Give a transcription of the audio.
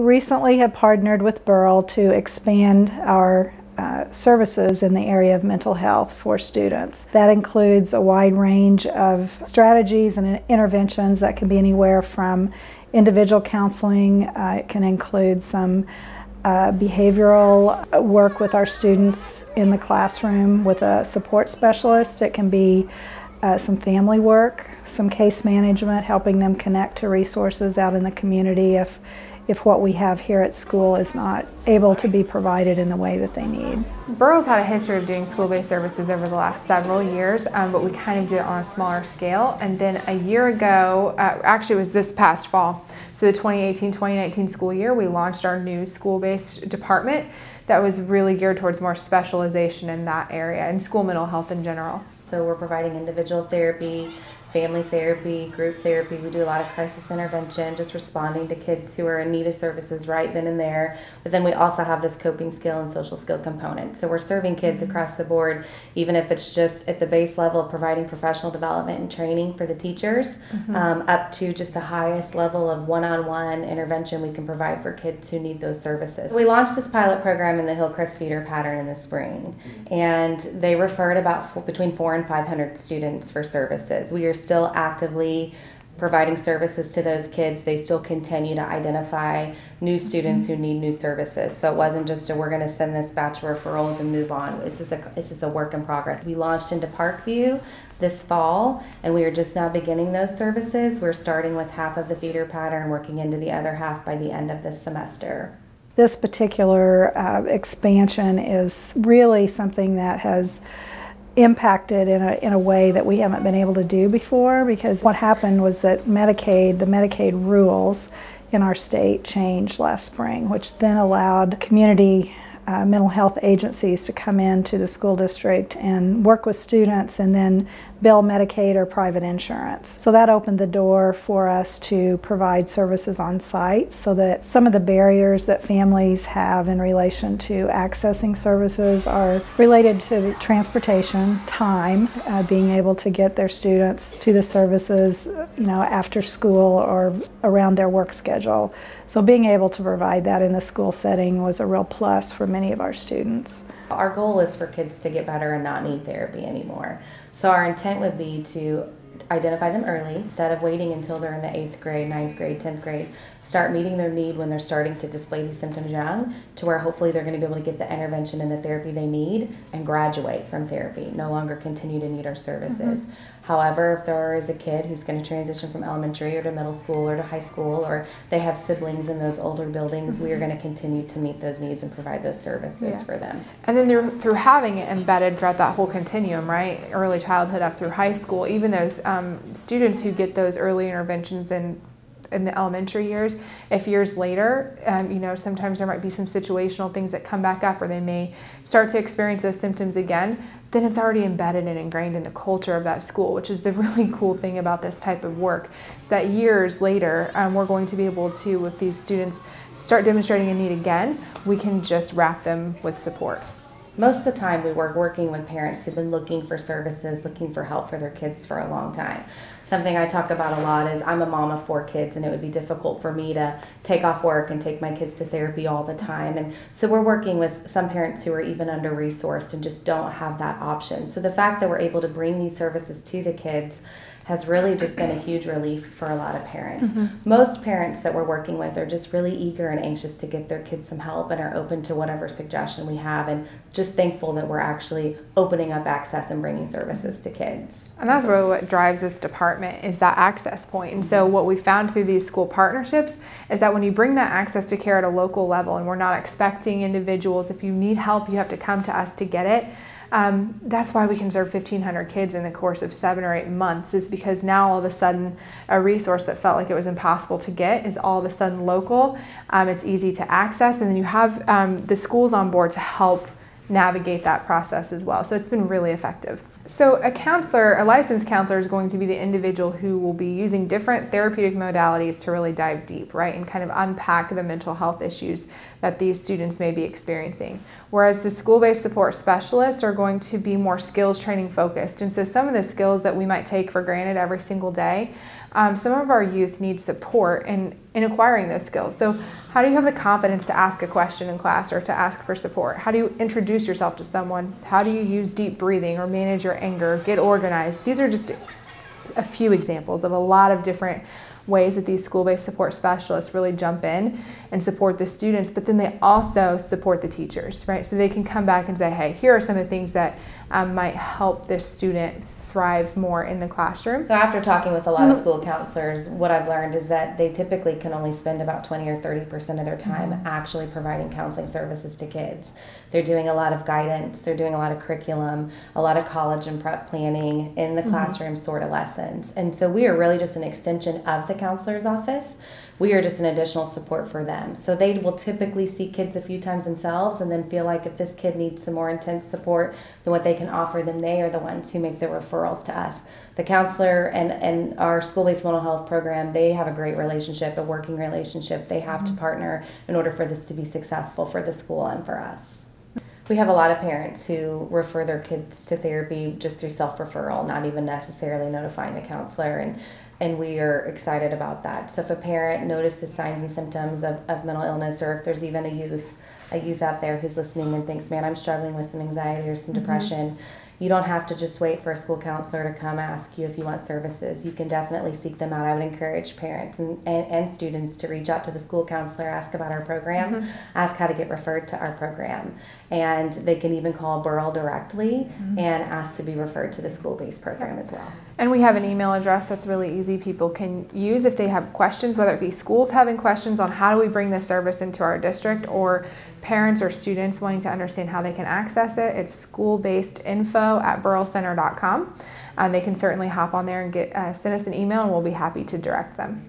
recently have partnered with Burrell to expand our services in the area of mental health for students. That includes a wide range of strategies and interventions that can be anywhere from individual counseling. It can include some behavioral work with our students in the classroom with a support specialist. It can be some family work, some case management, helping them connect to resources out in the community if what we have here at school is not able to be provided in the way that they need. Burrell's had a history of doing school-based services over the last several years, but we kind of did it on a smaller scale. And then a year ago, actually it was this past fall, so the 2018-2019 school year, we launched our new school-based department that was really geared towards more specialization in that area and school mental health in general. So we're providing individual therapy, family therapy, group therapy. We do a lot of crisis intervention, just responding to kids who are in need of services right then and there. But then we also have this coping skill and social skill component. So we're serving kids across the board, even if it's just at the base level of providing professional development and training for the teachers, up to just the highest level of one-on-one intervention we can provide for kids who need those services. We launched this pilot program in the Hillcrest feeder pattern in the spring, and they referred about between 400 and 500 students for services. We are still actively providing services to those kids. They still continue to identify new students who need new services. So it wasn't just we're going to send this batch of referrals and move on. It's just a work in progress. We launched into Parkview this fall, and we are just now beginning those services. We're starting with half of the feeder pattern, working into the other half by the end of this semester. This particular expansion is really something that has impacted in a way that we haven't been able to do before, because what happened was that the Medicaid rules in our state changed last spring, which then allowed community mental health agencies to come into the school district and work with students and then bill Medicaid or private insurance. So that opened the door for us to provide services on site, so that some of the barriers that families have in relation to accessing services are related to transportation, time, being able to get their students to the services, after school or around their work schedule. So being able to provide that in the school setting was a real plus for many of our students. Our goal is for kids to get better and not need therapy anymore. So our intent would be to identify them early instead of waiting until they're in the 8th grade, 9th grade, 10th grade. Start meeting their need when they're starting to display these symptoms young, to where hopefully they're going to be able to get the intervention and the therapy they need and graduate from therapy, no longer continue to need our services. However, if there is a kid who's going to transition from elementary or to middle school or to high school, or they have siblings in those older buildings, we are going to continue to meet those needs and provide those services for them. And then through having it embedded throughout that whole continuum, right, early childhood up through high school, even those students who get those early interventions in the elementary years, if years later, sometimes there might be some situational things that come back up, or they may start to experience those symptoms again, then it's already embedded and ingrained in the culture of that school, which is the really cool thing about this type of work, is that years later, we're going to be able to, with these students, start demonstrating a need again, we can just wrap them with support. Most of the time we were working with parents who've been looking for services, looking for help for their kids for a long time. Something I talk about a lot is I'm a mom of 4 kids, and it would be difficult for me to take off work and take my kids to therapy all the time. And so we're working with some parents who are even under-resourced and just don't have that option. So the fact that we're able to bring these services to the kids has really just been a huge relief for a lot of parents. Most parents that we're working with are just really eager and anxious to get their kids some help and are open to whatever suggestion we have, and just thankful that we're actually opening up access and bringing services to kids. And that's really what drives this department, is that access point. And so what we found through these school partnerships is that when you bring that access to care at a local level, and we're not expecting individuals, if you need help, you have to come to us to get it. That's why we can serve 1,500 kids in the course of 7 or 8 months, is because now all of a sudden a resource that felt like it was impossible to get is all of a sudden local. It's easy to access, and then you have the schools on board to help navigate that process as well. So it's been really effective. So a licensed counselor is going to be the individual who will be using different therapeutic modalities to really dive deep, right, and kind of unpack the mental health issues that these students may be experiencing. Whereas the school-based support specialists are going to be more skills training focused. And so some of the skills that we might take for granted every single day, some of our youth need support in in acquiring those skills. So how do you have the confidence to ask a question in class or to ask for support? How do you introduce yourself to someone? How do you use deep breathing or manage your anger, get organized? These are just a few examples of a lot of different ways that these school-based support specialists really jump in and support the students, but then they also support the teachers, right? So they can come back and say, hey, here are some of the things that might help this student thrive more in the classroom. So after talking with a lot of school counselors, what I've learned is that they typically can only spend about 20 or 30% of their time actually providing counseling services to kids. They're doing a lot of guidance, they're doing a lot of curriculum, a lot of college and prep planning in the classroom sort of lessons. And so we are really just an extension of the counselor's office. We are just an additional support for them. So they will typically see kids a few times themselves and then feel like if this kid needs some more intense support than what they can offer, then they are the ones who make the referrals to us. The counselor and our school-based mental health program, they have a great relationship, a working relationship. They have to partner in order for this to be successful for the school and for us. We have a lot of parents who refer their kids to therapy just through self-referral, not even necessarily notifying the counselor, and we are excited about that. So if a parent notices signs and symptoms of mental illness, or if there's even a youth out there who's listening and thinks, man, I'm struggling with some anxiety or some depression, you don't have to just wait for a school counselor to come ask you if you want services. You can definitely seek them out. I would encourage parents and students to reach out to the school counselor, ask about our program, ask how to get referred to our program. And they can even call Burrell directly and ask to be referred to the school-based program as well. And we have an email address that's really easy people can use if they have questions, whether it be schools having questions on how do we bring this service into our district, or parents or students wanting to understand how they can access it. It's schoolbasedinfo@burrellcenter.com. They can certainly hop on there and send us an email, and we'll be happy to direct them.